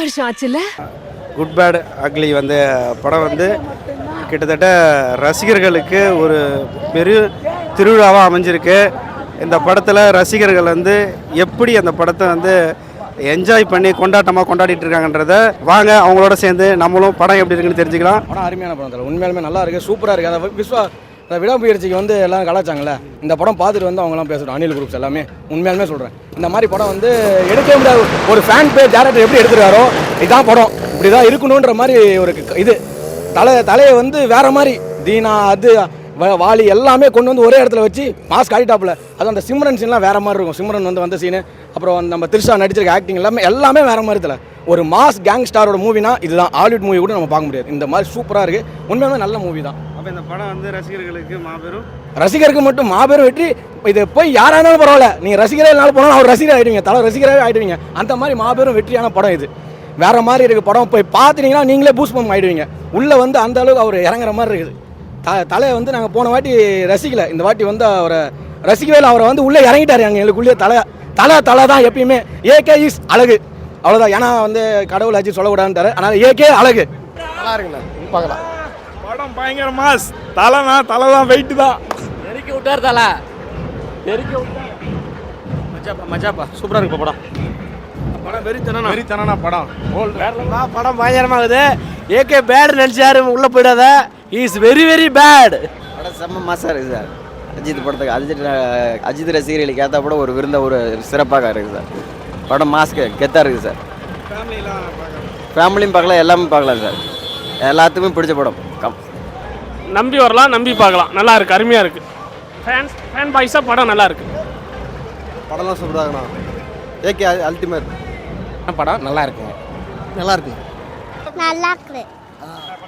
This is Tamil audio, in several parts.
வருஷம் ஆச்சுல. குட் பேட் அக்லி வந்து படம் வந்து கிட்டத்தட்ட ரசிகர்களுக்கு ஒரு பெரிய திருவிழாவாக அமைஞ்சிருக்கு. இந்த படத்தில் ரசிகர்கள் வந்து எப்படி அந்த படத்தை வந்து என்ஜாய் பண்ணி கொண்டாட்டமாக கொண்டாடிட்டு இருக்காங்கன்றத வாங்க அவங்களோட சேர்ந்து நம்மளும் படம் எப்படி இருக்குன்னு தெரிஞ்சுக்கலாம். படம் அருமையான படம் தலை, உண்மையாலுமே நல்லா இருக்குது, சூப்பராக இருக்குது. அந்த விடாமுயற்சிக்கு வந்து எல்லாம் கலாச்சாங்கல்ல, இந்த படம் பார்த்துட்டு வந்து அவங்களாம் பேசுகிறோம். அனில் குரூப்ஸ் எல்லாமே உண்மையாலுமே சொல்கிறேன், இந்த மாதிரி படம் வந்து எடுக்கவே முடியாது. ஒரு ஃபேன் பேஜ் டேரக்டர் எப்படி எடுத்துருக்காரோ இதான் படம், இப்படி தான் இருக்கணுன்ற மாதிரி ஒரு இது தலையை வந்து வேற மாதிரி தீனா அது வாலி எல்லாமே கொண்டு வந்து ஒரே இடத்துல வச்சு மாஸ்க் காட்டிட்டாப்புல. அது அந்த சிம்ரன் சீன்லாம் வேற மாதிரி இருக்கும். சிம்ரன் வந்து வந்த சீனு, அப்புறம் நம்ம த்ரிஷா நடிச்சிருக்க ஆக்டிங் எல்லாமே வேற மாதிரி தெரியல. ஒரு மாஸ் கேங் ஸ்டாரோட மூவினா இதுதான். ஹாலிவுட் மூவி கூட நம்ம பார்க்க முடியாது, இந்த மாதிரி சூப்பராக இருக்குது. உண்மையாலுமே நல்ல மூவி தான். அப்போ இந்த படம் வந்து ரசிகருக்கு மட்டும் மாபெரும் வெற்றி. இது போய் யாராக இருந்தாலும் பரவாயில்ல, நீங்கள் ரசிகரே இருந்தாலும் போனாலும் அவர் ரசிகர் ஆகிடுவீங்க, தலை ரசிகராகவே ஆகிடுவீங்க. அந்த மாதிரி மாபெரும் வெற்றியான படம் இது. வேற மாதிரி இருக்குது படம். போய் பார்த்துட்டீங்கன்னா நீங்களே பூஸ்ட் பண்ண ஆகிடுவீங்க. உள்ளே வந்து அந்த அளவுக்கு அவர் இறங்குற மாதிரி இருக்குது. தலையை வந்து நாங்கள் போன வாட்டி ரசிக்கலை, இந்த வாட்டி வந்து அவரை ரசிக்கவே இல்லை. அவரை வந்து உள்ளே இறங்கிட்டார் எங்களுக்குள்ளே. தலை தான் எப்பயுமே. ஏகே இஸ் அழகு, அவ்வளோதான். ஏன்னா வந்து கடவுள் ஆச்சு சொல்லக்கூடாதுன்ட்டாரு, ஆனால் ஏகே அழகு. நல்லா இருக்குண்ணா, பார்க்கலாம். படம் பயங்கர மாஸ். தலை தான் வெயிட்டு தான். நெருக்கி விட்டார் தலை, நெருக்கி விட்டார். மஜாப்பா சூப்பராக இருக்கு படம். படம் வெறித்தனா படம். படம் பயங்கரமாகுது. ஏகே பேட் நினைச்சாரு, உள்ள போயிடாத. Is very very bad. படம் செம்ம மாசாக இருக்குது சார். அஜித் படத்துக்கு அஜித் ரசிகர்களுக்கு ஏற்ற படம் ஒரு விருந்த ஒரு சிறப்பாக இருக்குது சார். படம் மாஸ்க்கு கெத்தாக இருக்குது சார். ஃபேமிலியும் பார்க்கலாம், எல்லாமே பார்க்கலாம் சார். எல்லாத்துக்குமே பிடிச்ச படம். நம்பி வரலாம், நம்பி பார்க்கலாம். நல்லா இருக்குது, அருமையாக இருக்குது. ஃபேன் பாய்ஸாக படம் நல்லா இருக்குது. படம்லாம் சூப்பராக இருக்குண்ணா. ஏகே அல்டிமேட் படம் நல்லா இருக்குங்க, நல்லா இருக்கு, நல்லா இருக்குது.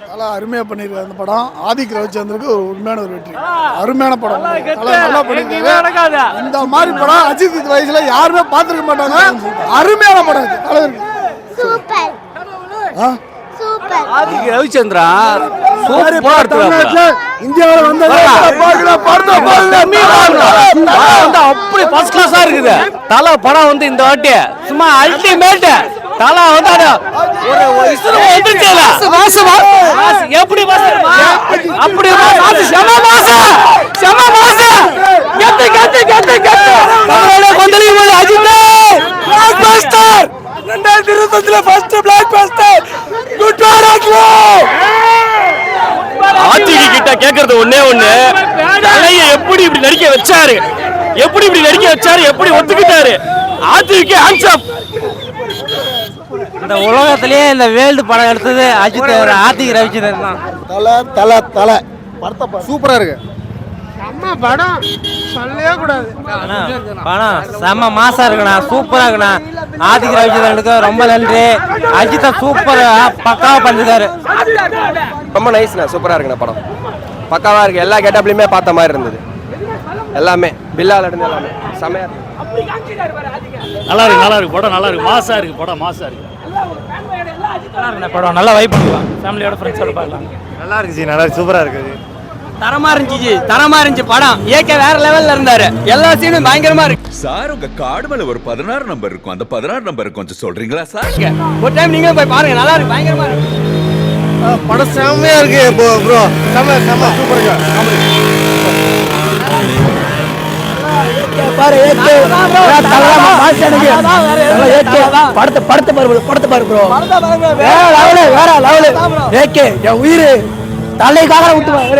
நல்லா அருமையாக பண்ணியிருக்காரு அந்த படம். ஆதிக் ரவிச்சந்திரனுக்கு ஒரு உண்மையான ஒரு வெற்றி. அருமையான படம், நல்லா பண்ணியிருக்காரு. இந்த மாதிரி படம் அஜித் வயசுல யாருமே பார்த்துருக்க மாட்டாங்க. அருமையான படம் இது. Super super. ஆதிக் ரவிச்சந்திரா இந்தியாவில் வந்து அப்படி ஃபர்ஸ்ட் கிளாஸா இருக்குது. தலை படம் வந்து இந்த வாட்டி சும்மா அல்டிமேட். தலை வந்து எப்படி அப்படி ஆர்டிகி கிட்ட கேட்கறது ஒண்ணே ஒண்ணு, தலைய எப்படி இப்படி நடிக்க வச்சாரு, எப்படி ஒத்துக்கிட்டாரு. ஆர்டிகி ஹேண்ட்ஸ் அப். இந்த உலகத்திலேயே இந்த வேர்ல்டு படம் எடுத்தது அஜித் ஆதிக் ரவிச்சந்திரன் தான். தலை படத்தை சூப்பராக இருக்கு. படம் சொல்லவே கூடாது. படம் செம்ம மாசா இருக்குண்ணா, சூப்பரா இருக்குண்ணா. ஆதிக் ரவிச்சந்திரனுக்கு ரொம்ப நன்றி. அஜித்தை சூப்பரா பக்காவா பண்ணிருக்காரு. ரொம்ப நைஸ்ண்ணா, சூப்பராக இருக்குண்ணா. படம் பக்காவாக இருக்குது. எல்லா கெட்டப்லையுமே பார்த்த மாதிரி இருந்தது. எல்லாமே பில்லால் இருந்து எல்லாமே செமையாக இருக்கு. நல்லா இருக்கு படம், நல்லா இருக்கு, மாசா இருக்கு படம், மாசா இருக்கு. படம் நல்லா வைப் பண்ணலாம், ஃபேமிலியோட ஃப்ரெண்ட்ஸோட பார்க்கலாம். நல்லா இருக்கு ஜி, நல்லா சூப்பராக இருக்குது. தரமா இருந்துச்சு படம். ஏகே வேற லெவல்ல இருந்தாரு, எல்லா சீனும் பயங்கரமா இருக்கு. சார் உங்க கார்டு மேல ஒரு 16 நம்பர் இருக்கும், அந்த 16 நம்பர் கொஞ்சம் சொல்றீங்களா சார்? ஒரு டைம் நீங்க போய் பாருங்க, நல்லா இருக்கு, பயங்கரமா இருக்கு. படம் செம்மையா இருக்கு ப்ரோ, செம்ம சூப்பருங்க. படத்தை பாரு ப்ரோ, வேற லெவல். ஏகே என் உயிர் தலைக்காக விட்டுவாங்க.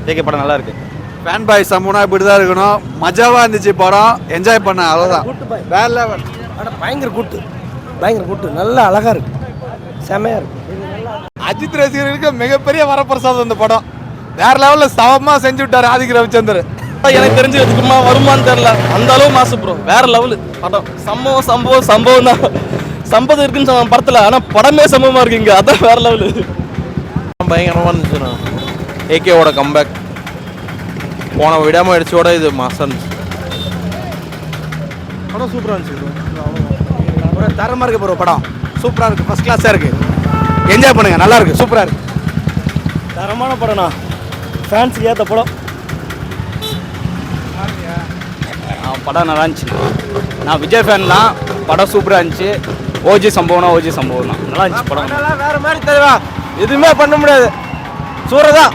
ஏகே படம் நல்லா இருக்கு. ஃபேன் பாய் சம்முனா இப்படி தான் இருக்கணும். மஜாவா இருந்துச்சு படம், என்ஜாய் பண்ண, அவ்வளோதான். வேற லெவல். பயங்கர கூட்டு நல்லா அழகா இருக்கு, செமையா இருக்கு. அஜித் ரசிகர்களுக்கு மிகப்பெரிய வரப்பிரசாதம் இந்த படம். வேற லெவல்ல சவமா செஞ்சு விட்டாரு ஆதிக் ரவிச்சந்தர். எனக்கு தெரிஞ்சு இதுக்குமா வருமானு தெரியல, அந்த அளவு மாசு ப்ரோ, வேற லெவலு படம். சம்பவம் தான் சம்பவம் இருக்குன்னு படத்துல, ஆனா படமே சம்பவமா இருக்கு இங்க, அதான் வேற லெவலு. பயங்கரமாக இருந்துச்சுண்ணா. ஏகேவோட கம்பேக் போன விடாமுயற்சியோட இது மாசம் இருந்துச்சு. படம் சூப்பராக இருந்துச்சு. ஒரு தரமா இருக்கு ப்ரோ, படம் சூப்பரா இருக்கு, ஃபர்ஸ்ட் கிளாஸா இருக்கு. என்ஜாய் பண்ணுங்க, நல்லா இருக்கு, சூப்பரா இருக்கு. தரமான படம்ண்ணா ஃபேன்ஸுக்கு ஏற்ற படம். படம் நல்லா இருந்துச்சு. நான் விஜய் ஃபேன் தான். படம் சூப்பராக இருந்துச்சு. ஓஜி சம்பவம் தான் நல்லா இருந்துச்சு படம். வேற மாதிரி தெரியுமா, எதுவுமே பண்ண முடியாது, சூறதான்.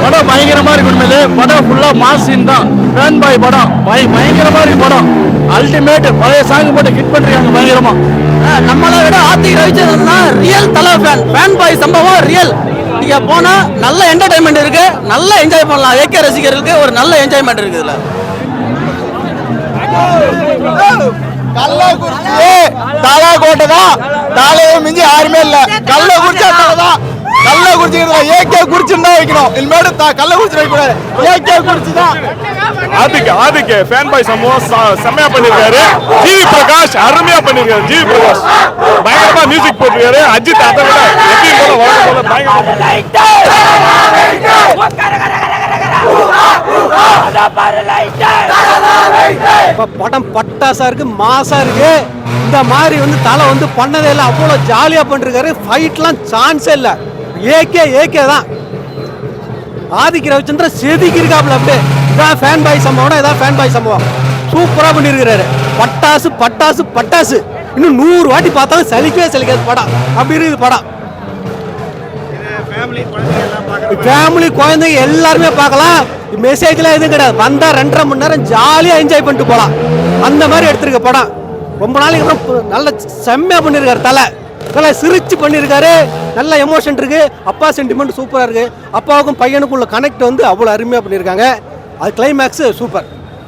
படம் பயங்கரமாக இருக்கு. உண்மையிலே படம் ஃபுல்லாக மாஸ் சீன் தான். ஃபேன் பாய் படம் பயங்கரமாக இருக்கு. படம் அல்டிமேட். பழைய சாங் போட்டு ஹிட் பண்ணிருக்காங்க பயங்கரமாக. நம்மளை விட ஆர்த்திக் ரவிச்சந்திரன் தான் ரியல் தலை ஃபேன் பாய் சம்பவம் ரியல். நீங்க போனா நல்ல என்டர்டைன்மெண்ட் இருக்கு, நல்லா என்ஜாய் பண்ணலாம். ஏகே ரசிகர்களுக்கு ஒரு நல்ல என்ஜாய்மெண்ட் இருக்கு இதுல. கோட்டை தான். தாலையை மிஞ்சி யாருமே இல்ல. கல்ல குடிச்சா தான். கல்ல குடிச்சுக்கிறதா ஏகே குடிச்சுன்னு தான் வைக்கணும். இனிமேட்டு கல்ல குடிச்சு வைக்கூடாது. ஏகே குடிச்சுதான். ஆதிக்க ஃபேன் பாய் சம்பவம் செம்மையா பண்ணிருக்காரு. ஜிவி பிரகாஷ் அருமையா பண்ணிருக்காரு. ஜிவி பிரகாஷ் பயங்கரமா மியூசிக் போட்டிருக்காரு. அஜித் அதை விட எப்படி போல வழக்கம் போல பயங்கரமா. படம் பட்டாசா இருக்கு, மாசா இருக்கு. இந்த மாதிரி வந்து தலை வந்து பண்ணதே இல்லை. அவ்வளோ ஜாலியா பண்ணிருக்காரு. ஃபைட்லாம் சான்ஸே இல்லை. ஏகே தான். ஆதிக் ரவிச்சந்திரன் செதுக்கி இருக்காப்ல. அப்படியே இதான் ஃபேன் பாய் சம்பவம். இதான் ஃபேன் பாய் சம்பவம். சூப்பரா பண்ணிருக்கிறாரு. பட்டாசு இன்னும் 100 வாட்டி பார்த்தாலும் சலிக்காது படம். அப்படி இருக்குது படம். ஃபேமிலி குழந்தைங்க எல்லாருமே பார்க்கலாம். மெசேஜ்லாம் எதுவும் கிடையாது. வந்தா 2.5 மணி நேரம் ஜாலியா என்ஜாய் பண்ணிட்டு போகலாம். அந்த மாதிரி எடுத்திருக்க படம். ரொம்ப நாளைக்கு அப்புறம் நல்ல செம்மையா பண்ணிருக்காரு. தலை சிரிச்சு பண்ணியிருக்காரு. நல்ல எமோஷன் இருக்கு. அப்பா சென்டிமெண்ட் சூப்பரா இருக்கு. அப்பாவுக்கும் பையனுக்கும் உள்ள கனெக்ட் வந்து அவ்வளோ அருமையா பண்ணியிருக்காங்க. அது கிளைமேக்ஸ் சூப்பர்.